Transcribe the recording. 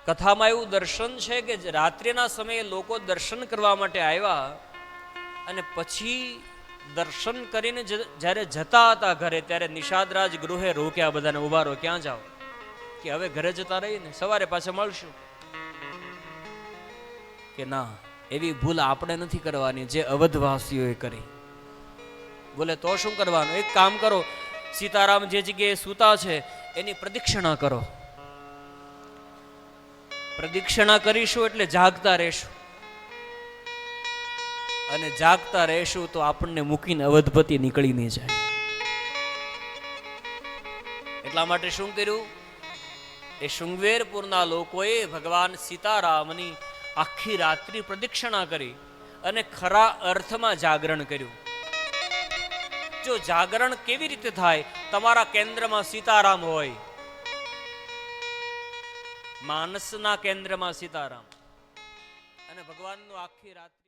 કથામાં એવું દર્શન છે કે રાત્રિના સમયે લોકો દર્શન કરવા માટે આવ્યા અને પછી દર્શન કરીને જ્યારે જતા હતા ઘરે ત્યારે નિષાદરાજ ગૃહે રોક્યા બધાને, ઉભા રહો, ક્યાં જાઓ? કે હવે ઘરે જતા રહીને સવારે પાછા મળશું. કે ના, એવી ભૂલ આપણે નથી કરવાની જે અવધવાસીઓએ કરી. બોલે તો શું કરવાનું? એક કામ કરો, સીતારામ જે જગ્યાએ સૂતા છે એની પ્રદક્ષિણા કરો. પ્રદક્ષિણા કરીશું એટલે જાગતા રહેશું, અને જાગતા રહેશું તો આપણને મૂકીને અવધપતિ નીકળી નહીં જાય. એટલા માટે શું કર્યું? એ શૃંગવેરપુરના લોકોએ ભગવાન સીતારામની આખી રાત્રિ પ્રદક્ષિણા કરી અને ખરા અર્થમાં જાગરણ કર્યું. જો જાગરણ કેવી રીતે થાય? તમારા કેન્દ્રમાં સીતારામ હોય, માનસના કેન્દ્રમાં સીતારામ, અને ભગવાનનું આખી રાત્રિ